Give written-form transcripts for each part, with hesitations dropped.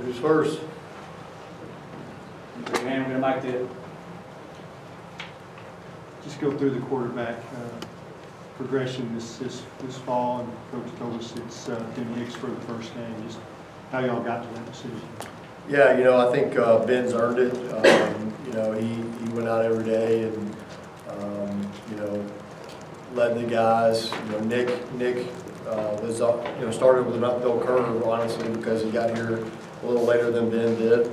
Who's first? Man, I'm going to make that. Just go through the quarterback progression this fall, and Coach told us it's Tim Hicks for the first game. Just how y'all got to that decision. Yeah, I think Ben's earned it. He went out every day and, led the guys. Nick was, started with an uphill curve, honestly, because he got here a little later than Ben did.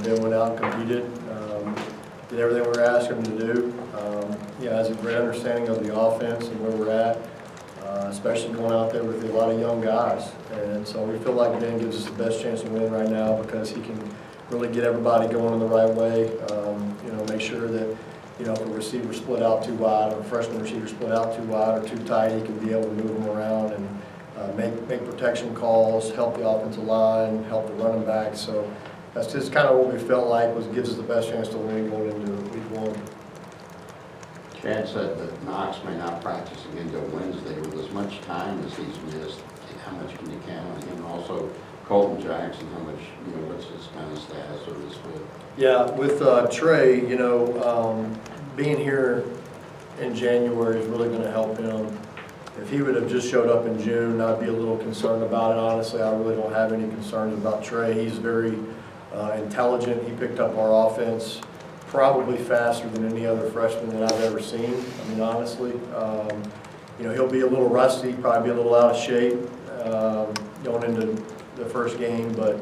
Ben went out and competed, did everything we were asking him to do. Has a great understanding of the offense and where we're at, especially going out there with a lot of young guys. And so we feel like Ben gives us the best chance to win right now because he can really get everybody going in the right way. Make sure that, if a receiver split out too wide or a freshman receiver split out too wide or too tight, he can be able to move them around and make protection calls, help the offensive line, help the running back. So that's just kind of what we felt like gives us the best chance to win going into week one. Chad said that Knox may not practice again until Wednesday. With as much time as he's missed, how much can you count on him? Also, Colton Jackson, how much, what's his kind of status of his foot? Yeah, with Trey, being here in January is really going to help him. If he would have just showed up in June, I'd be a little concerned about it. Honestly, I really don't have any concerns about Trey. He's very intelligent. He picked up our offense probably faster than any other freshman that I've ever seen. I mean, honestly, he'll be a little rusty, probably be a little out of shape going into the first game, but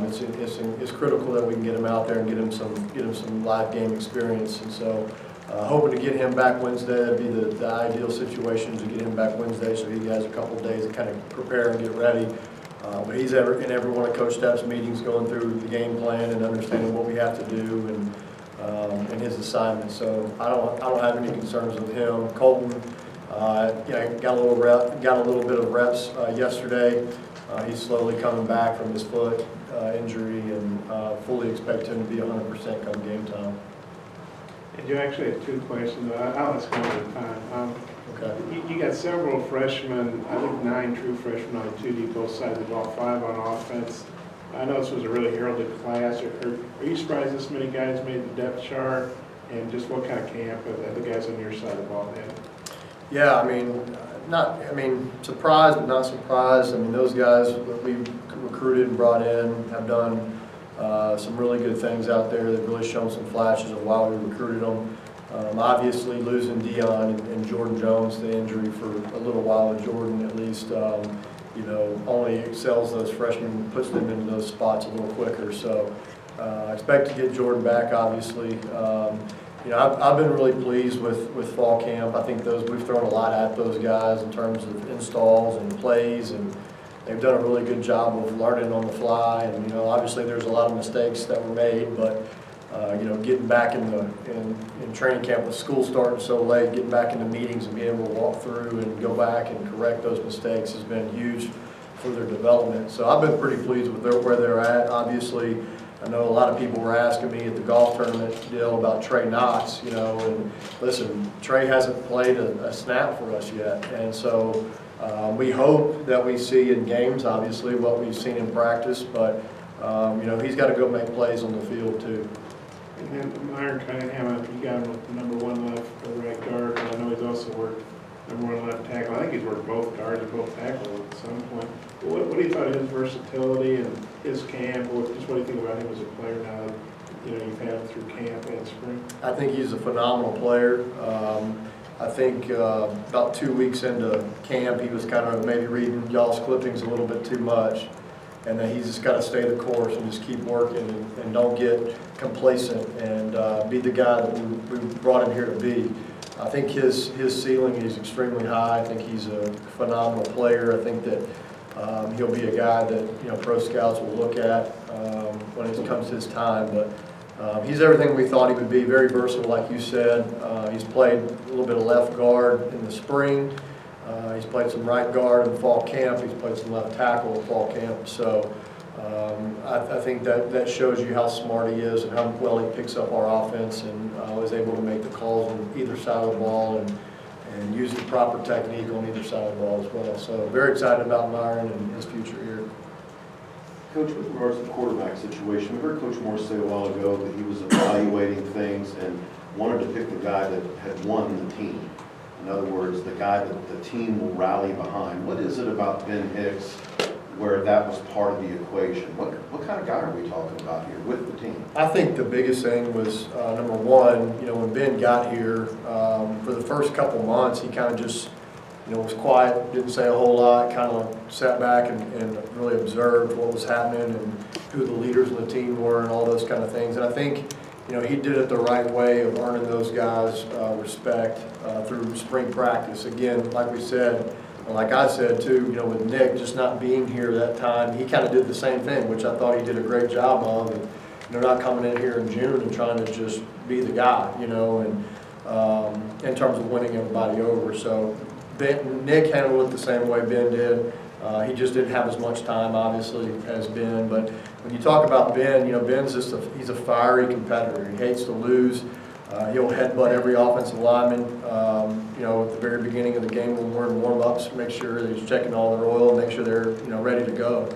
it's critical that we can get him out there and get him some live game experience. And so, hoping to get him back Wednesday. That'd be the ideal situation to get him back Wednesday, so he has a couple of days to kind of prepare and get ready. But he's in every one of Coach Stepp's meetings, going through the game plan and understanding what we have to do and his assignment. So I don't have any concerns with him. Colton, got a little bit of reps yesterday. He's slowly coming back from his foot injury, and fully expect him to be 100% come game time. And you actually have two questions. I'll ask one at a time. Okay. You got several freshmen, I think 9 true freshmen on 2D, both sides of the ball, 5 on offense. I know this was a really heralded class. Are you surprised this many guys made the depth chart? And just what kind of camp have the guys on your side of the ball had? Yeah, surprised but not surprised. Those guys that we recruited and brought in have done some really good things out there. They've really shown some flashes of why we recruited them. Obviously, losing Dion and Jordan Jones to injury for a little while, with Jordan at least, only excels those freshmen, puts them into those spots a little quicker. So I expect to get Jordan back, obviously. I've been really pleased with fall camp. I think we've thrown a lot at those guys in terms of installs and plays, and they've done a really good job of learning on the fly. And obviously there's a lot of mistakes that were made, but getting back in training camp with school starting so late, getting back into meetings and being able to walk through and go back and correct those mistakes has been huge for their development. So I've been pretty pleased with where they're at. Obviously, I know a lot of people were asking me at the golf tournament deal about Trey Knox, and listen, Trey hasn't played a snap for us yet. And so we hope that we see in games, obviously, what we've seen in practice, but he's got to go make plays on the field too. And then Myron Cunningham, you got him with the #1 left or right guard, but I know he's also worked #1 left tackle. I think he's worked both guards and both tackles at some point. What do you thought of his versatility and his camp? What do you think about him as a player now that you've had him through camp and spring? I think he's a phenomenal player. I think about 2 weeks into camp, he was kind of maybe reading y'all's clippings a little bit too much. And then he's just got to stay the course and just keep working and don't get complacent and be the guy that we brought him here to be. I think his ceiling is extremely high. I think he's a phenomenal player. I think that he'll be a guy that pro scouts will look at when it comes to his time. But he's everything we thought he would be. Very versatile, like you said. He's played a little bit of left guard in the spring. He's played some right guard in fall camp. He's played some left tackle in fall camp. So I think that shows you how smart he is and how well he picks up our offense and is able to make the calls on either side of the ball and use the proper technique on either side of the ball as well. So very excited about Myron and his future here. Coach, with regards to the quarterback situation, we heard Coach Moore say a while ago that he was evaluating things and wanted to pick the guy that had won the team. In other words, the guy that the team will rally behind. What is it about Ben Hicks where that was part of the equation? What kind of guy are we talking about here with the team? I think the biggest thing was, number one, when Ben got here, for the first couple months, he kind of just, was quiet, didn't say a whole lot, kind of sat back and really observed what was happening and who the leaders of the team were and all those kind of things. And I think, he did it the right way of earning those guys respect through spring practice. Again, like we said, and like I said too, with Nick just not being here that time, he kind of did the same thing, which I thought he did a great job of. And they're not coming in here in June and trying to just be the guy, and in terms of winning everybody over. So Nick handled it the same way Ben did. He just didn't have as much time, obviously, as Ben. But when you talk about Ben, Ben's just he's a fiery competitor. He hates to lose. He'll headbutt every offensive lineman, at the very beginning of the game when we're in warm-ups, make sure that he's checking all their oil and make sure they're, ready to go.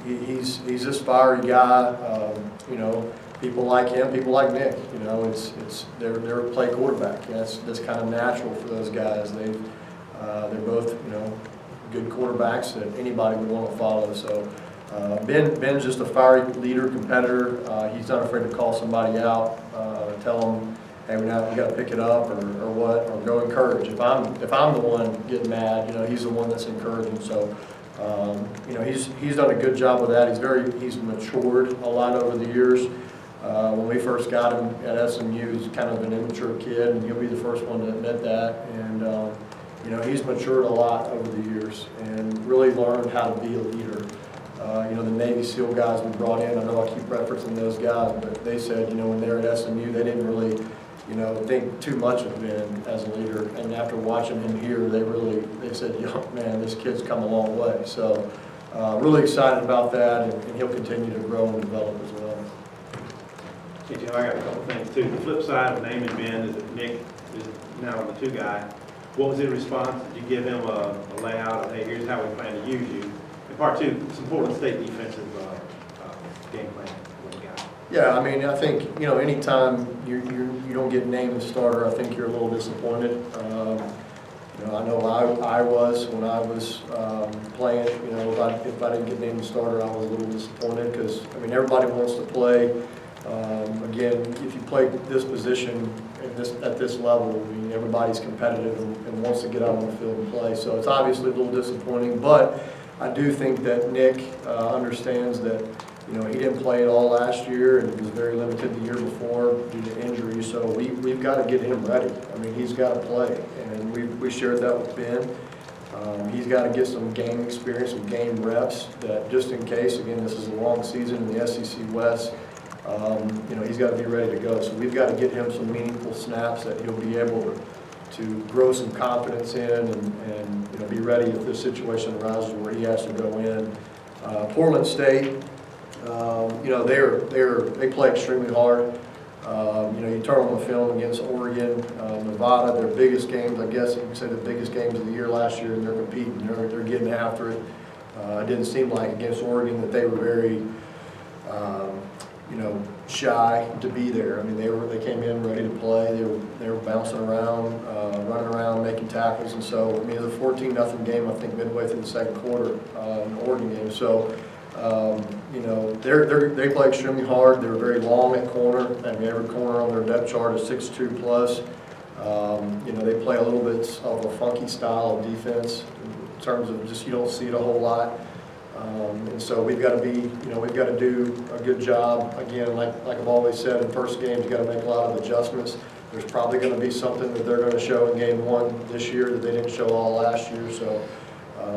He's this fiery guy. People like him, people like Nick. They're a play quarterback. That's kind of natural for those guys. They're both, good quarterbacks that anybody would want to follow. So Ben's just a fiery leader, competitor. He's not afraid to call somebody out, tell them, hey, we got to pick it up or what, or go encourage. If I'm the one getting mad, he's the one that's encouraging. So he's done a good job with that. He's matured a lot over the years. When we first got him at SMU, he was kind of an immature kid, and he'll be the first one to admit that. And he's matured a lot over the years and really learned how to be a leader. The Navy SEAL guys we brought in, I know I keep referencing those guys, but they said, when they were at SMU, they didn't really, think too much of Ben as a leader. And after watching him here, they said, man, this kid's come a long way. So really excited about that, and he'll continue to grow and develop as well. Hey, Jim, I got a couple things too. The flip side of naming Ben is that Nick is now the two guy. What was his response? Did you give him a layout of, hey, here's how we plan to use you? And part two, some Portland State defensive game plan for the guy. Yeah, I think, anytime you don't get named the starter, I think you're a little disappointed. I know I was when I was playing, if I didn't get named the starter, I was a little disappointed because, everybody wants to play. Again, if you play this position at this level, everybody's competitive and wants to get out on the field and play. So it's obviously a little disappointing, but I do think that Nick understands that he didn't play at all last year and he was very limited the year before due to injury. So we've got to get him ready. He's got to play, and we shared that with Ben. He's got to get some game experience, some game reps. That just in case, again, this is a long season in the SEC West. He's got to be ready to go. So we've got to get him some meaningful snaps that he'll be able to grow some confidence in and be ready if this situation arises where he has to go in. Portland State, they play extremely hard. You turn on the film against Oregon, Nevada, their biggest games, I guess you can say the biggest games of the year last year, and they're competing. They're getting after it. It didn't seem like against Oregon that they were very shy to be there. They came in ready to play. They were bouncing around, running around, making tackles, and so it was a 14-0 game. I think midway through the second quarter, in the Oregon game. So they play extremely hard. They're very long at corner. Every corner on their depth chart is 6'2 plus. They play a little bit of a funky style of defense in terms of just you don't see it a whole lot. And so we've got to do a good job. Again, like I've always said, in first games, you've got to make a lot of adjustments. There's probably going to be something that they're going to show in game one this year that they didn't show all last year. So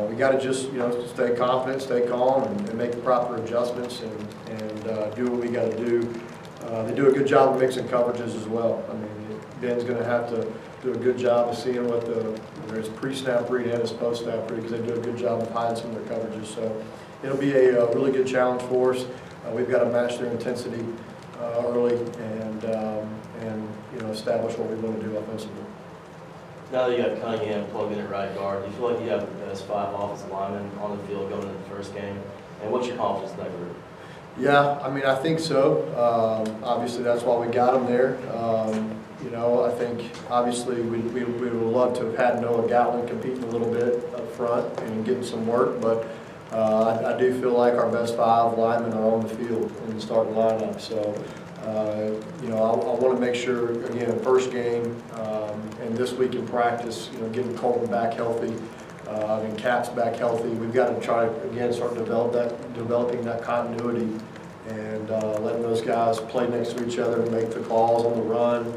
we got to just, stay confident, stay calm, and make the proper adjustments and do what we got to do. They do a good job of mixing coverages as well. Ben's going to have to do a good job of seeing what whether it's pre-snap read and his post-snap read, because they do a good job of hiding some of their coverages. So it'll be a really good challenge for us. We've got to match their intensity early and establish what we want to do offensively. Now that you have Cunningham plugged in at right guard, do you feel like you have the best 5 offensive linemen on the field going into the first game? And what's your confidence in that group? Yeah, I mean, I think so. Obviously, that's why we got him there. You know, I think obviously we would love to have had Noah Gatlin competing a little bit up front and getting some work, but I do feel like our best 5 linemen are on the field in the starting lineup. So, you know, I want to make sure, again, first game and this week in practice, you know, getting Colton back healthy. And Cap's back healthy. We've got to try to, again, start developing that continuity and letting those guys play next to each other and make the calls on the run.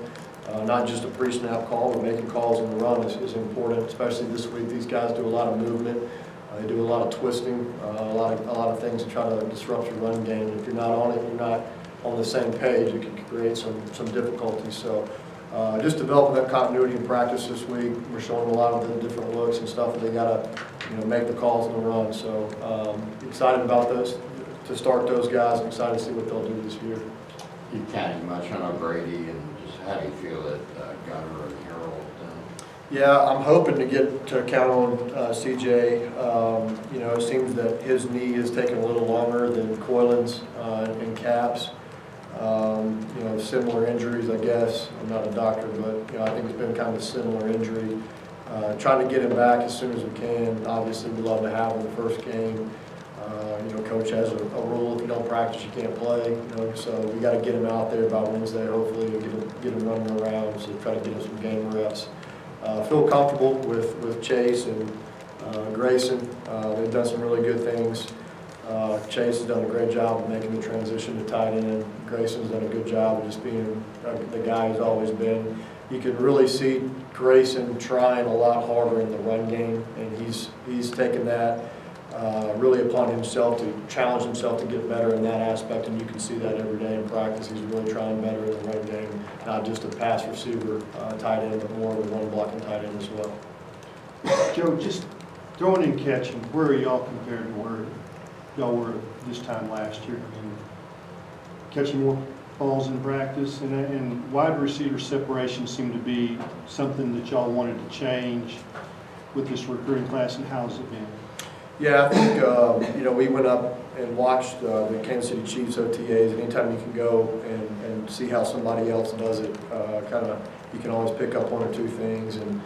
Not just a pre-snap call, but making calls on the run is important, especially this week. These guys do a lot of movement. They do a lot of twisting, a lot of things to try to disrupt your run game. If you're not on it, you're not on the same page, it can create some difficulties. So just developing that continuity in practice this week. We're showing a lot of the different looks and stuff that they got to, you know, make the calls on the run. So excited about those, to start those guys. I'm excited to see what they'll do this year. You counting much on Brady, and just how do you feel that Gunner and Harold? Yeah, I'm hoping to get to count on CJ. You know, it seems that his knee is taking a little longer than Coylan's and Cap's. You know, similar injuries, I guess. I'm not a doctor, but, you know, I think it's been kind of a similar injury. Trying to get him back as soon as we can. Obviously, we'd love to have him the first game. You know, coach has a rule: if you don't practice, you can't play. You know, so we got to get him out there by Wednesday, hopefully, and get him running around. So try to get him some game reps. Feel comfortable with Chase and Grayson. They've done some really good things. Chase has done a great job of making the transition to tight end. Grayson's done a good job of just being the guy he's always been. You can really see Grayson trying a lot harder in the run game, and he's taken that really upon himself to challenge himself to get better in that aspect, and you can see that every day in practice. He's really trying better in the run game, not just a pass receiver tight end, but more of a run blocking tight end as well. Joe, just throwing and catching, where are y'all compared to where y'all were this time last year? I mean, catching more balls in practice, and wide receiver separation seemed to be something that y'all wanted to change with this recruiting class, and how's it been? Yeah, I think, you know, we went up and watched the Kansas City Chiefs OTAs. Anytime you can go and see how somebody else does it, you can always pick up 1 or 2 things. And,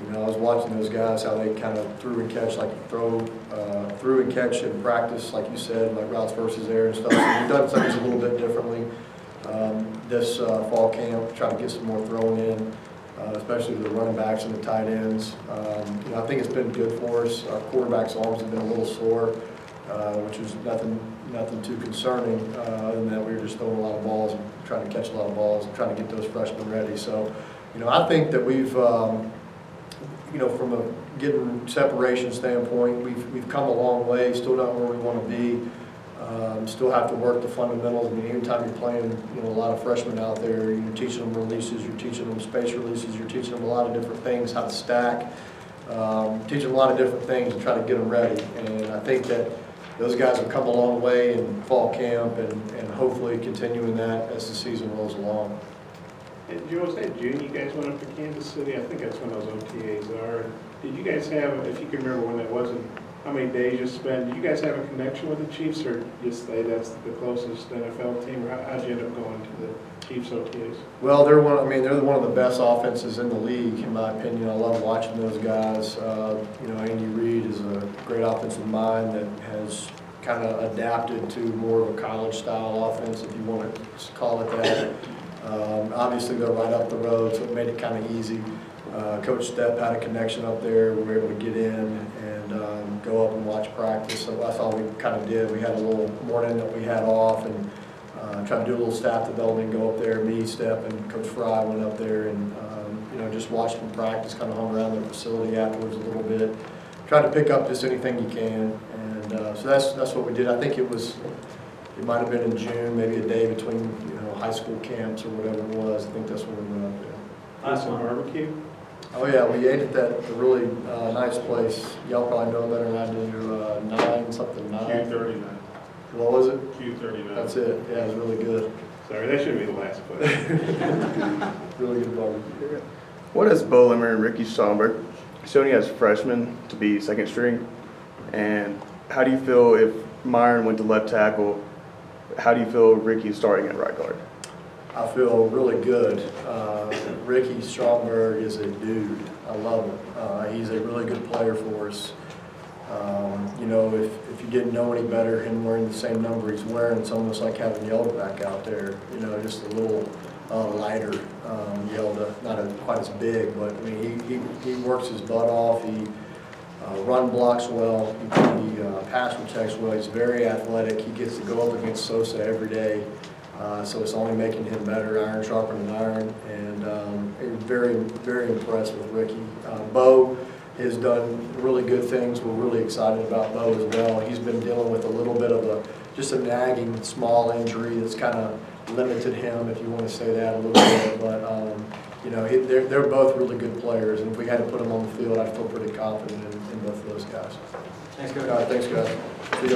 you know, I was watching those guys, how they kind of threw and catch, like through and catch in practice, like you said, like routes versus air and stuff. So we've done things a little bit differently this fall camp, try to get some more throwing in. Especially the running backs and the tight ends. You know, I think it's been good for us. Our quarterbacks' arms have been a little sore, which was nothing too concerning. Other than that, we were just throwing a lot of balls and trying to catch a lot of balls and trying to get those freshmen ready. So, you know, I think that we've, you know, from a getting separation standpoint, we've come a long way. Still not where we want to be. Still have to work the fundamentals. I mean, anytime you're playing, you know, a lot of freshmen out there, you're teaching them releases, you're teaching them space releases, you're teaching them a lot of different things, how to stack, teaching them a lot of different things to try to get them ready. And I think that those guys have come a long way in fall camp, and hopefully continuing that as the season rolls along. And Joe, was that June you guys went up to Kansas City? I think that's when those OTAs are. Did you guys have, if you can remember when that was, and how many days you spent, did you guys have a connection with the Chiefs, or just say that's the closest NFL team, or how'd you end up going to the Chiefs OTAs? Well, they're one of the best offenses in the league, in my opinion. I love watching those guys. You know, Andy Reid is a great offensive mind that has kind of adapted to more of a college-style offense, if you want to call it that. Obviously, they're right up the road, so it made it kind of easy. Coach Stepp had a connection up there. We were able to get in and go up and watch practice. So that's all we kind of did. We had a little morning that we had off, and tried to do a little staff development, go up there. Me, Stepp, and Coach Fry went up there and you know, just watched them practice, kind of hung around the facility afterwards a little bit. Tried to pick up just anything you can, and so that's what we did. I think it might have been in June, maybe a day between, you know, high school camps or whatever it was. I think that's when we went up there. Some barbecue? Oh yeah, we ate at that really nice place. Y'all probably know better than I do. 9. Q39. What was it? Q39. That's it. Yeah, it was really good. Sorry, that should be the last question. Really good barbecue. What has Bo Limmer and Ricky Stollenberg shown you as freshmen to be second string? And how do you feel if Myron went to left tackle. How do you feel Ricky's starting at right guard? I feel really good. Ricky Stromberg is a dude. I love him. He's a really good player for us. You know, if you didn't know any better, him wearing the same number he's wearing, it's almost like having Yelda out there. You know, just a little lighter Yelda, not quite as big, but I mean, he works his butt off. He run blocks well. He pass protects well. He's very athletic. He gets to go up against Sosa every day. So it's only making him better, iron sharpening iron, and very, very impressed with Ricky. Bo has done really good things. We're really excited about Bo as well. He's been dealing with a little bit of just a nagging small injury that's kind of limited him, if you want to say that a little bit. But you know, they're both really good players, and if we had to put them on the field, I feel pretty confident in both of those guys. Thanks, Coach. All right, thanks, guys. See you.